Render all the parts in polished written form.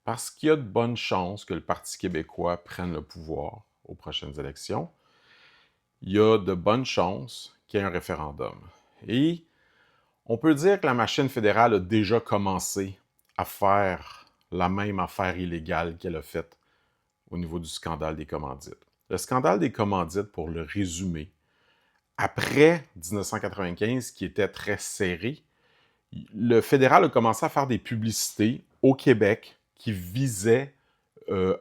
Parce qu'il y a de bonnes chances que le Parti québécois prenne le pouvoir aux prochaines élections, il y a de bonnes chances qu'il y ait un référendum. Et on peut dire que la machine fédérale a déjà commencé à faire la même affaire illégale qu'elle a faite au niveau du scandale des commandites. Le scandale des commandites, pour le résumer, après 1995, qui était très serré, le fédéral a commencé à faire des publicités au Québec qui visaient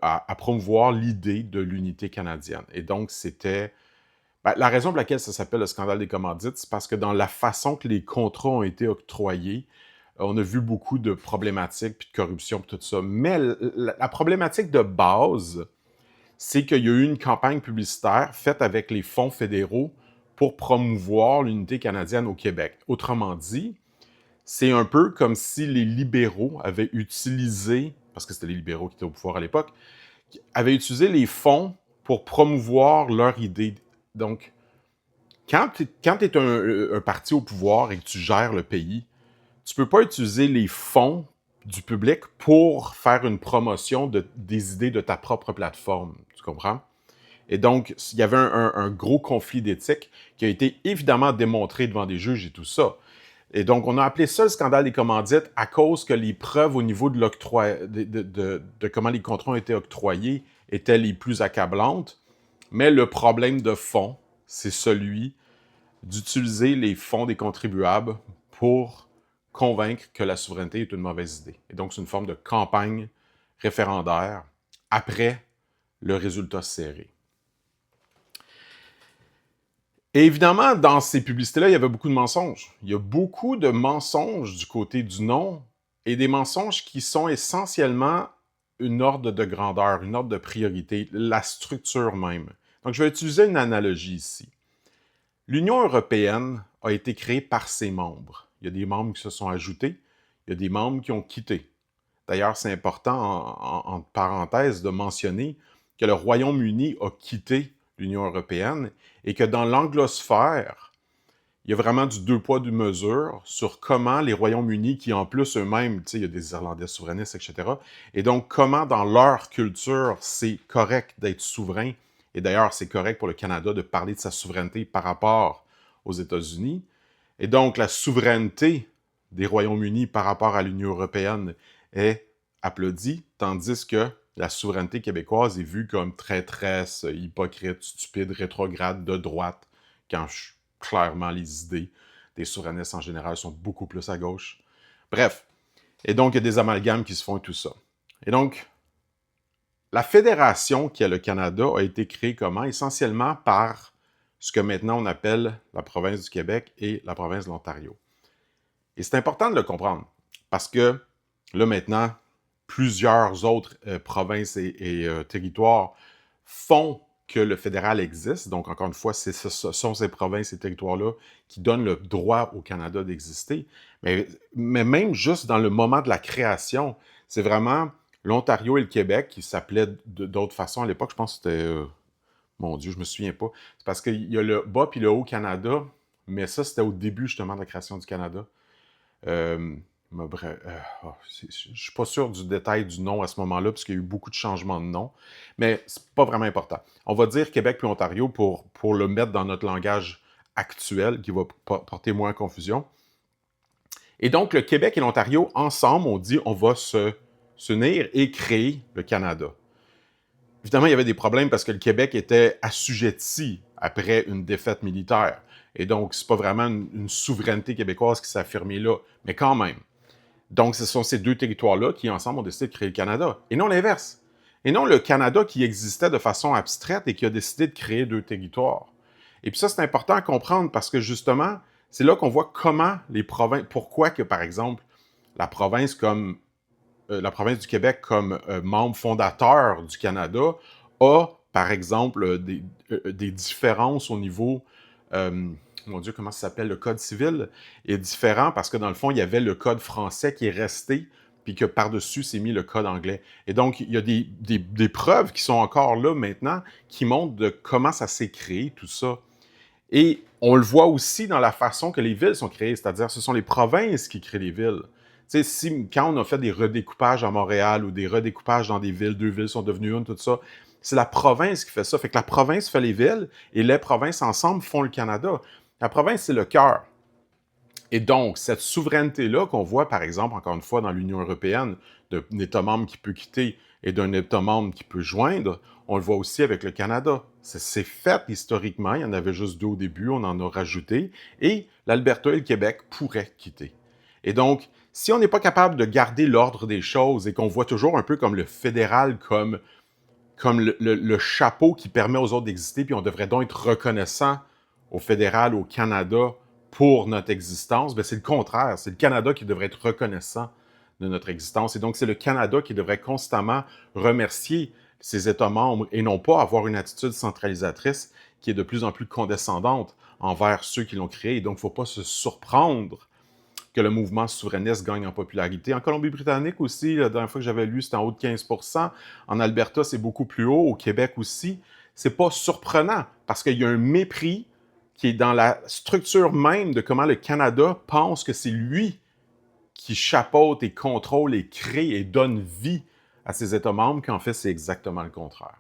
à promouvoir l'idée de l'unité canadienne. Et donc, c'était... la raison pour laquelle ça s'appelle le scandale des commandites, c'est parce que dans la façon que les contrats ont été octroyés, on a vu beaucoup de problématiques, puis de corruption, puis tout ça. Mais la problématique de base, c'est qu'il y a eu une campagne publicitaire faite avec les fonds fédéraux pour promouvoir l'unité canadienne au Québec. Autrement dit, c'est un peu comme si les libéraux avaient utilisé, parce que c'était les libéraux qui étaient au pouvoir à l'époque, avaient utilisé les fonds pour promouvoir leur idée. Donc, quand tu es un parti au pouvoir et que tu gères le pays, tu peux pas utiliser les fonds du public pour faire une promotion des idées de ta propre plateforme. Tu comprends? Et donc, il y avait un gros conflit d'éthique qui a été évidemment démontré devant des juges et tout ça. Et donc, on a appelé ça le scandale des commandites à cause que les preuves au niveau de l'octroi, de comment les contrats ont été octroyés étaient les plus accablantes. Mais le problème de fond, c'est celui d'utiliser les fonds des contribuables pour convaincre que la souveraineté est une mauvaise idée. Et donc, c'est une forme de campagne référendaire après le résultat serré. Et évidemment, dans ces publicités-là, il y avait beaucoup de mensonges. Il y a beaucoup de mensonges du côté du non et des mensonges qui sont essentiellement une ordre de grandeur, une ordre de priorité, la structure même. Donc, je vais utiliser une analogie ici. L'Union européenne a été créée par ses membres. Il y a des membres qui se sont ajoutés, il y a des membres qui ont quitté. D'ailleurs, c'est important, en parenthèse, de mentionner que le Royaume-Uni a quitté l'Union européenne et que dans l'anglosphère, il y a vraiment du deux poids, deux mesures sur comment les Royaumes-Unis, qui en plus eux-mêmes, tu sais, il y a des Irlandais souverainistes, etc., et donc comment dans leur culture, c'est correct d'être souverain, et d'ailleurs, c'est correct pour le Canada de parler de sa souveraineté par rapport aux États-Unis, et donc la souveraineté des Royaumes-Unis par rapport à l'Union européenne est applaudie, tandis que la souveraineté québécoise est vue comme traîtresse, hypocrite, stupide, rétrograde, de droite, quand clairement les idées des souverainistes en général sont beaucoup plus à gauche. Bref, et donc il y a des amalgames qui se font et tout ça. Et donc, la fédération qui est le Canada a été créée comment? Essentiellement par ce que maintenant on appelle la province du Québec et la province de l'Ontario. Et c'est important de le comprendre, parce que là maintenant, plusieurs autres provinces et territoires font que le fédéral existe. Donc, encore une fois, ce sont ces provinces et territoires-là qui donnent le droit au Canada d'exister. Mais même juste dans le moment de la création, c'est vraiment l'Ontario et le Québec qui s'appelaient d'autres façons à l'époque. Je pense que c'était... mon Dieu, je me souviens pas. C'est parce qu'il y a le bas puis le haut Canada, mais ça, c'était au début justement de la création du Canada. Bref, je ne suis pas sûr du détail du nom à ce moment-là, parce qu'il y a eu beaucoup de changements de nom, mais c'est pas vraiment important. On va dire Québec puis Ontario pour le mettre dans notre langage actuel, qui va porter moins à confusion. Et donc, le Québec et l'Ontario, ensemble, on dit on va s'unir et créer le Canada. Évidemment, il y avait des problèmes parce que le Québec était assujetti après une défaite militaire. Et donc, c'est pas vraiment une souveraineté québécoise qui s'est affirmée là, mais quand même. Donc, ce sont ces deux territoires-là qui, ensemble, ont décidé de créer le Canada, et non l'inverse. Et non le Canada qui existait de façon abstraite et qui a décidé de créer deux territoires. Et puis ça, c'est important à comprendre parce que, justement, c'est là qu'on voit comment les provinces... Pourquoi que, par exemple, la province du Québec comme membre fondateur du Canada a, par exemple, des différences au niveau... mon Dieu, comment ça s'appelle? Le Code civil est différent parce que, dans le fond, il y avait le Code français qui est resté, puis que par-dessus, s'est mis le Code anglais. Et donc, il y a des preuves qui sont encore là maintenant qui montrent de comment ça s'est créé, tout ça. Et on le voit aussi dans la façon que les villes sont créées, c'est-à-dire ce sont les provinces qui créent les villes. Tu sais, quand on a fait des redécoupages à Montréal ou des redécoupages dans des villes, deux villes sont devenues une, tout ça, c'est la province qui fait ça. Fait que la province fait les villes et les provinces ensemble font le Canada. La province, c'est le cœur. Et donc, cette souveraineté-là qu'on voit, par exemple, encore une fois, dans l'Union européenne, d'un État membre qui peut quitter et d'un État membre qui peut joindre, on le voit aussi avec le Canada. C'est fait historiquement, il y en avait juste deux au début, on en a rajouté, et l'Alberta et le Québec pourraient quitter. Et donc, si on n'est pas capable de garder l'ordre des choses et qu'on voit toujours un peu comme le fédéral, comme le chapeau qui permet aux autres d'exister, puis on devrait donc être reconnaissant au fédéral, au Canada, pour notre existence, bien, c'est le contraire. C'est le Canada qui devrait être reconnaissant de notre existence. Et donc, c'est le Canada qui devrait constamment remercier ses États membres et non pas avoir une attitude centralisatrice qui est de plus en plus condescendante envers ceux qui l'ont créé. Et donc, il ne faut pas se surprendre que le mouvement souverainiste gagne en popularité. En Colombie-Britannique aussi, la dernière fois que j'avais lu, c'était en haut de 15%. En Alberta, c'est beaucoup plus haut. Au Québec aussi. C'est pas surprenant parce qu'il y a un mépris qui est dans la structure même de comment le Canada pense que c'est lui qui chapeaute et contrôle et crée et donne vie à ses États membres, qu'en fait, c'est exactement le contraire.